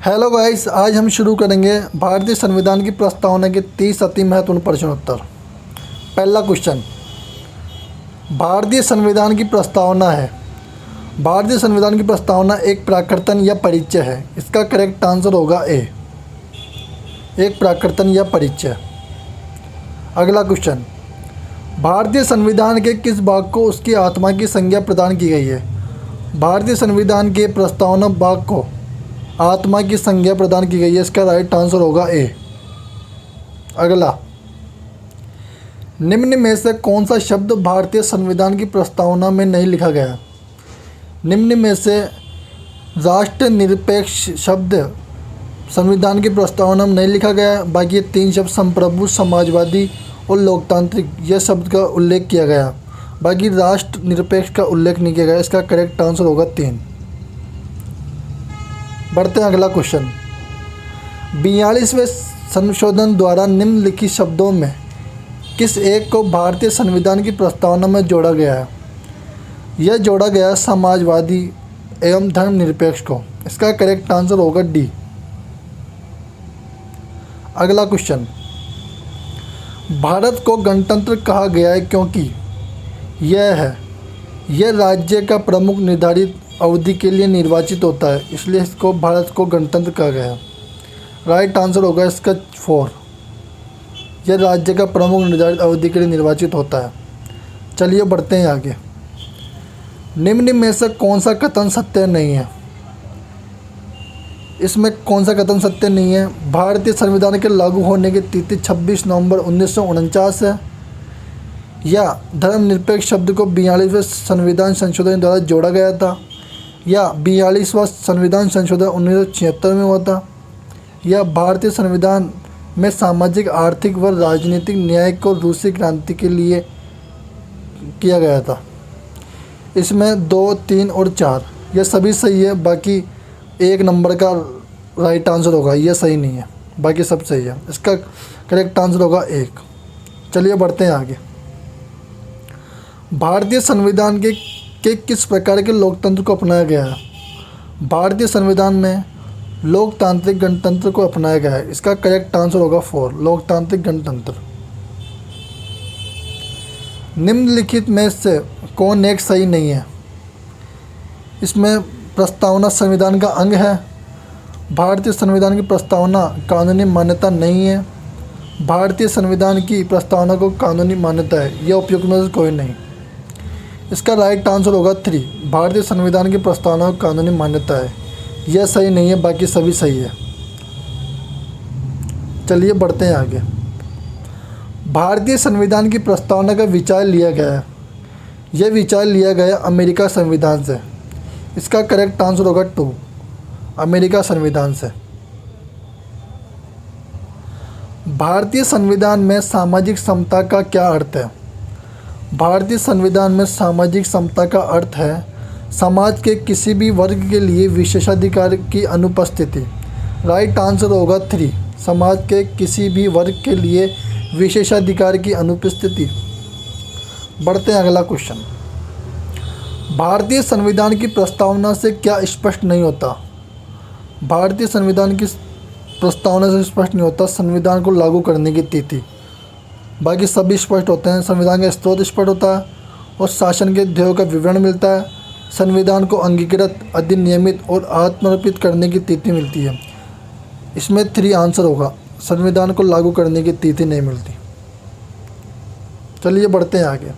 Hello guys, आज हम शुरू करेंगे भारतीय संविधान की प्रस्तावना के 30 अति महत्वपूर्ण प्रश्नोत्तर। पहला क्वेश्चन, भारतीय संविधान की प्रस्तावना है। भारतीय संविधान की प्रस्तावना एक प्राकृतन या परिचय है। इसका करेक्ट आंसर होगा ए, एक प्राकृतन या परिचय। अगला क्वेश्चन, भारतीय संविधान के किस भाग को उसकी आत्मा की संज्ञा प्रदान की गई है। भारतीय संविधान के प्रस्तावना भाग को आत्मा की संज्ञा प्रदान की गई है। इसका राइट आंसर होगा ए। अगला, निम्न में से कौन सा शब्द भारतीय संविधान की प्रस्तावना में नहीं लिखा गया। निम्न में से राष्ट्र निरपेक्ष शब्द संविधान की प्रस्तावना में नहीं लिखा गया। बाकी 3 शब्द संप्रभु, समाजवादी और लोकतांत्रिक, यह शब्द का उल्लेख किया गया। बाकी राष्ट्र निरपेक्ष का उल्लेख नहीं किया गया। इसका करेक्ट आंसर होगा 3। बढ़ते हैं अगला क्वेश्चन, 42वें संशोधन द्वारा निम्नलिखित शब्दों में किस एक को भारतीय संविधान की प्रस्तावना में जोड़ा गया है। यह जोड़ा गया समाजवादी एवं धर्मनिरपेक्ष को। इसका करेक्ट आंसर होगा डी। अगला क्वेश्चन, भारत को गणतंत्र कहा गया है क्योंकि यह राज्य का प्रमुख निर्धारित अवधि के लिए निर्वाचित होता है, इसलिए इसको भारत को गणतंत्र कहा गया है। राइट आंसर होगा इसका 4, यह राज्य का प्रमुख निर्धारित अवधि के लिए निर्वाचित होता है। चलिए बढ़ते हैं आगे। निम्न में से कौन सा कथन सत्य नहीं है। इसमें कौन सा कथन सत्य नहीं है। भारतीय संविधान के लागू होने की तिथि 26 नवंबर 1949 है, या धर्मनिरपेक्ष शब्द को 42वें संविधान संशोधन द्वारा जोड़ा गया था, या 42वां संविधान संशोधन 1976 में हुआ था, या भारतीय संविधान में सामाजिक, आर्थिक व राजनीतिक न्याय को रूसी क्रांति के लिए किया गया था। इसमें 2, 3 और 4 यह सभी सही है। बाकी 1 नंबर का राइट आंसर होगा, यह सही नहीं है, बाकी सब सही है। इसका करेक्ट आंसर होगा 1। चलिए बढ़ते हैं आगे। भारतीय संविधान के किस प्रकार के लोकतंत्र को अपनाया गया है। भारतीय संविधान में लोकतांत्रिक गणतंत्र को अपनाया गया है। इसका करेक्ट आंसर होगा 4, लोकतांत्रिक गणतंत्र। निम्नलिखित में से कौन एक सही नहीं है। इसमें प्रस्तावना संविधान का अंग है। भारतीय संविधान की प्रस्तावना कानूनी मान्यता नहीं है। भारतीय संविधान की प्रस्तावना को कानूनी मान्यता है। यह उपयुक्त में से कोई नहीं। इसका राइट आंसर होगा 3, भारतीय संविधान की प्रस्तावना को कानूनी मान्यता है। यह सही नहीं है, बाकी सभी सही है। चलिए बढ़ते हैं आगे। भारतीय संविधान की प्रस्तावना का विचार लिया गया है। यह विचार लिया गया अमेरिका संविधान से। इसका करेक्ट आंसर होगा 2, अमेरिका संविधान से। भारतीय संविधान में सामाजिक समता का क्या अर्थ है। भारतीय संविधान में सामाजिक समता का अर्थ है समाज के किसी भी वर्ग के लिए विशेषाधिकार की अनुपस्थिति। राइट आंसर होगा 3, समाज के किसी भी वर्ग के लिए विशेषाधिकार की अनुपस्थिति। बढ़ते हैं अगला क्वेश्चन, भारतीय संविधान की प्रस्तावना से क्या स्पष्ट नहीं होता। भारतीय संविधान की प्रस्तावना से स्पष्ट नहीं होता संविधान को लागू करने की तिथि। बाकी सभी स्पष्ट होते हैं। संविधान का स्रोत स्पष्ट होता है और शासन के ध्येयों का विवरण मिलता है। संविधान को अंगीकृत, अधिनियमित और आत्मर्पित करने की तिथि मिलती है। इसमें 3 आंसर होगा, संविधान को लागू करने की तिथि नहीं मिलती। चलिए बढ़ते हैं आगे।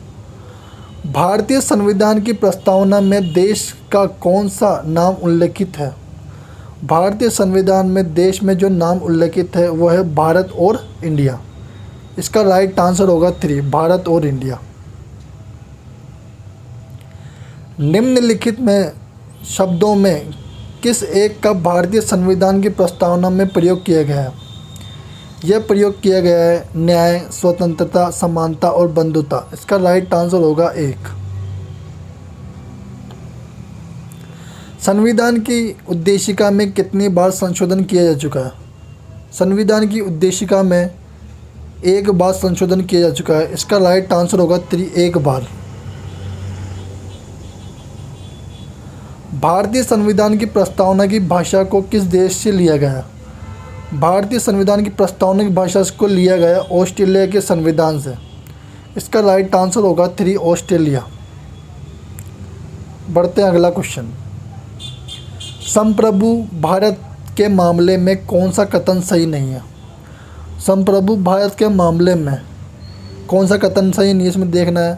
भारतीय संविधान की प्रस्तावना में देश का कौन सा नाम उल्लेखित है। भारतीय संविधान में देश में जो नाम उल्लेखित है वह है भारत और इंडिया। इसका राइट आंसर होगा 3, भारत और इंडिया। निम्नलिखित में शब्दों में किस एक का भारतीय संविधान की प्रस्तावना में प्रयोग किया गया है। यह प्रयोग किया गया है न्याय, स्वतंत्रता, समानता और बंधुता। इसका राइट आंसर होगा 1। संविधान की उद्देशिका में कितनी बार संशोधन किया जा चुका है। संविधान की उद्देशिका में 1 बार संशोधन किया जा चुका है। इसका राइट आंसर होगा 3, 1 बार। भारतीय संविधान की प्रस्तावना की भाषा को किस देश से लिया गया? भारतीय संविधान की प्रस्तावना की भाषा को लिया गया ऑस्ट्रेलिया के संविधान से। इसका राइट आंसर होगा 3 ऑस्ट्रेलिया। बढ़ते हैं अगला क्वेश्चन। संप्रभु भारत के मामले में कौन सा कथन सही नहीं है? संप्रभु भारत के मामले में कौन सा कथन सही नहीं है, इसमें देखना है।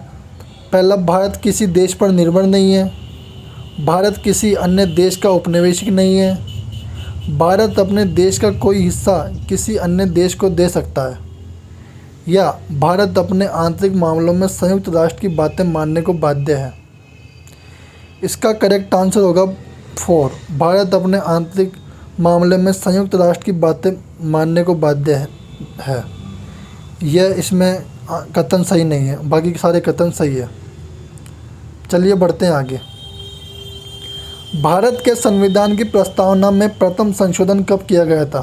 पहला, भारत किसी देश पर निर्भर नहीं है। भारत किसी अन्य देश का उपनिवेशिक नहीं है। भारत अपने देश का कोई हिस्सा किसी अन्य देश को दे सकता है। या भारत अपने आंतरिक मामलों में संयुक्त राष्ट्र की बातें मानने को बाध्य है। इसका करेक्ट आंसर होगा 4, भारत अपने आंतरिक मामले में संयुक्त राष्ट्र की बातें मानने को बाध्य है। यह इसमें कथन सही नहीं है, बाकी सारे कथन सही है। चलिए बढ़ते हैं आगे। भारत के संविधान की प्रस्तावना में प्रथम संशोधन कब किया गया था?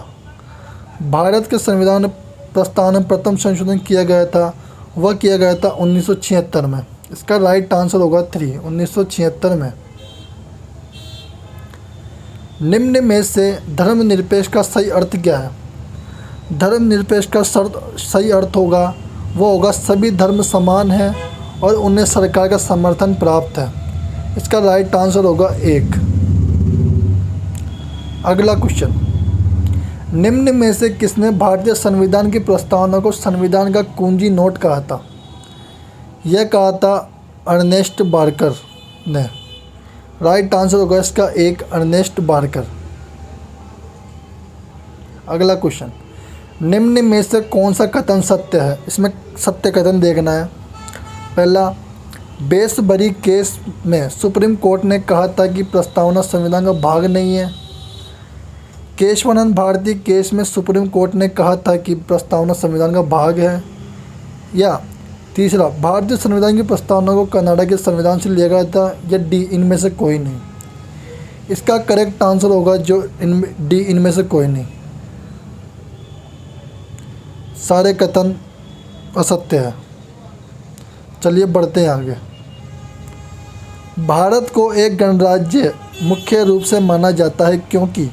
भारत के संविधान प्रस्तावना में प्रथम संशोधन किया गया था, वह किया गया था 1976 में। इसका राइट आंसर होगा 3, 1976 में। निम्न में से धर्मनिरपेक्ष का सही अर्थ क्या है? धर्मनिरपेक्ष का सही अर्थ होगा, वो होगा सभी धर्म समान हैं और उन्हें सरकार का समर्थन प्राप्त है। इसका राइट आंसर होगा 1। अगला क्वेश्चन। निम्न में से किसने भारतीय संविधान की प्रस्तावना को संविधान का कुंजी नोट कहा था? यह कहा था अर्नेस्ट बार्कर ने। राइट आंसर होगा इसका 1, अर्नेस्ट बार्कर। अगला क्वेश्चन। निम्न में से कौन सा कथन सत्य है? इसमें सत्य कथन देखना है। पहला, बेसबरी केस में सुप्रीम कोर्ट ने कहा था कि प्रस्तावना संविधान का भाग नहीं है। केशवानंद भारती केस में सुप्रीम कोर्ट ने कहा था कि प्रस्तावना संविधान का भाग है। या तीसरा, भारतीय संविधान की प्रस्तावना को कनाडा के संविधान से लिया गया था। या डी, इनमें से कोई नहीं। इसका करेक्ट आंसर होगा डी, इनमें से कोई नहीं। सारे कथन असत्य है। चलिए बढ़ते हैं आगे। भारत को एक गणराज्य मुख्य रूप से माना जाता है क्योंकि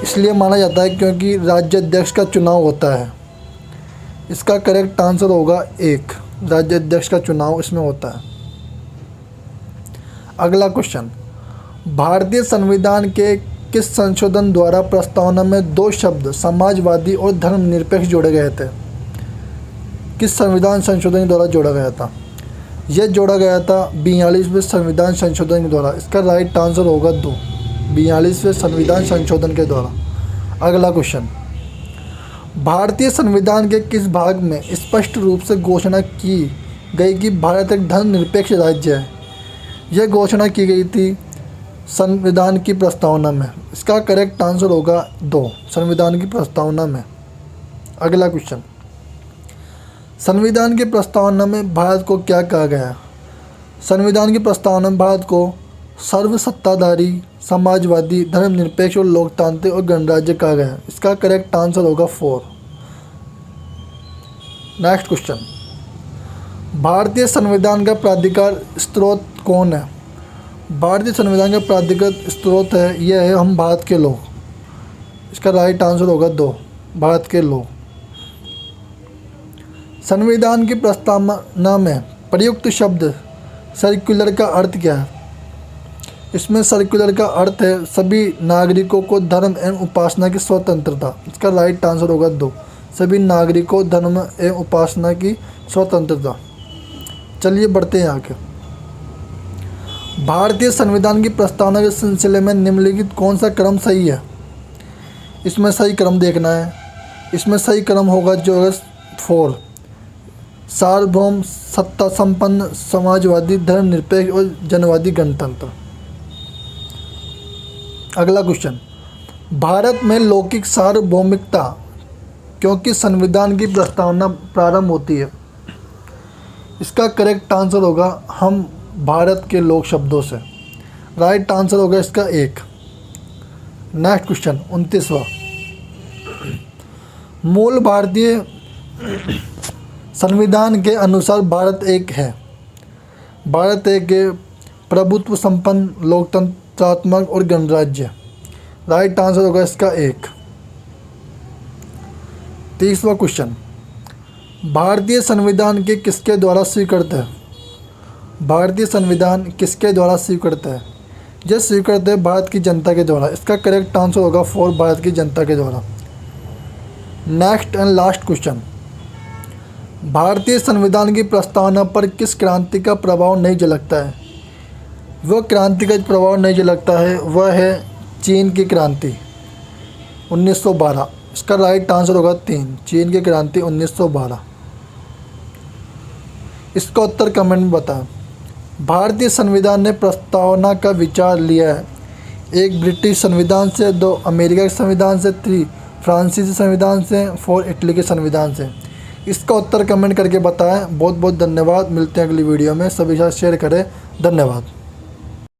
इसलिए माना जाता है क्योंकि राज्याध्यक्ष का चुनाव होता है। इसका करेक्ट आंसर होगा 1, राज्याध्यक्ष का चुनाव इसमें होता है। अगला क्वेश्चन। भारतीय संविधान के किस संशोधन द्वारा प्रस्तावना में 2 शब्द समाजवादी और धर्मनिरपेक्ष जोड़े गए थे? किस संविधान संशोधन द्वारा जोड़ा गया था? यह जोड़ा गया था 42वें संविधान संशोधन के द्वारा। इसका राइट आंसर होगा 2, 42वें संविधान संशोधन के द्वारा। अगला क्वेश्चन। भारतीय संविधान के किस भाग में स्पष्ट रूप से घोषणा की गई कि भारत एक धर्मनिरपेक्ष राज्य है? यह घोषणा की गई थी संविधान की प्रस्तावना में। इसका करेक्ट आंसर होगा 2, संविधान की प्रस्तावना में। अगला क्वेश्चन। संविधान की प्रस्तावना में भारत को क्या कहा गया? संविधान की प्रस्तावना में भारत को सर्वसत्ताधारी, समाजवादी, धर्मनिरपेक्ष और लोकतांत्रिक और गणराज्य कहा गया। इसका करेक्ट आंसर होगा 4। Next question. भारतीय संविधान का प्राधिकार स्रोत कौन है? भारतीय संविधान का प्राधिकृत स्रोत है, यह है हम भारत के लोग। इसका राइट आंसर होगा 2, भारत के लोग। संविधान की प्रस्तावना में प्रयुक्त शब्द सर्कुलर का अर्थ क्या है? इसमें सर्कुलर का अर्थ है सभी नागरिकों को धर्म एवं उपासना की स्वतंत्रता। इसका राइट आंसर होगा 2, सभी नागरिकों को धर्म एवं उपासना की स्वतंत्रता। चलिए बढ़ते हैं आगे। भारतीय संविधान की प्रस्तावना के सिलसिले में निम्नलिखित कौन सा क्रम सही है? इसमें सही क्रम देखना है। इसमें सही क्रम होगा जो है 4, सार्वभौम, सत्ता संपन्न, समाजवादी, धर्मनिरपेक्ष और जनवादी गणतंत्र। अगला क्वेश्चन। भारत में लौकिक सार्वभौमिकता क्योंकि संविधान की प्रस्तावना प्रारंभ होती है। इसका करेक्ट आंसर होगा हम भारत के लोग शब्दों से। राइट आंसर होगा इसका 1। नेक्स्ट क्वेश्चन 29वां। मूल भारतीय संविधान के अनुसार भारत एक है। भारत एक प्रभुत्व संपन्न, लोकतंत्रात्मक और गणराज्य। राइट आंसर होगा इसका 1। 30वां क्वेश्चन, भारतीय संविधान के किसके द्वारा स्वीकृत है? भारतीय संविधान किसके द्वारा स्वीकृत है? यह स्वीकृत है भारत की जनता के द्वारा। इसका करेक्ट आंसर होगा 4, भारत की जनता के द्वारा। नेक्स्ट एंड लास्ट क्वेश्चन, भारतीय संविधान की प्रस्तावना पर किस क्रांति का प्रभाव नहीं झलकता है? वह क्रांति का प्रभाव नहीं झलकता है, वह है चीन की क्रांति 1912। इसका राइट आंसर होगा 3, चीन की क्रांति 1912। इसका उत्तर कमेंट में बताएं। भारतीय संविधान ने प्रस्तावना का विचार लिया है, 1 ब्रिटिश संविधान से, 2 अमेरिका के संविधान से, 3 फ्रांसीसी संविधान से, 4 इटली के संविधान से। इसका उत्तर कमेंट करके बताएं। बहुत बहुत धन्यवाद। मिलते हैं अगली वीडियो में। सभी साथ शेयर करें। धन्यवाद।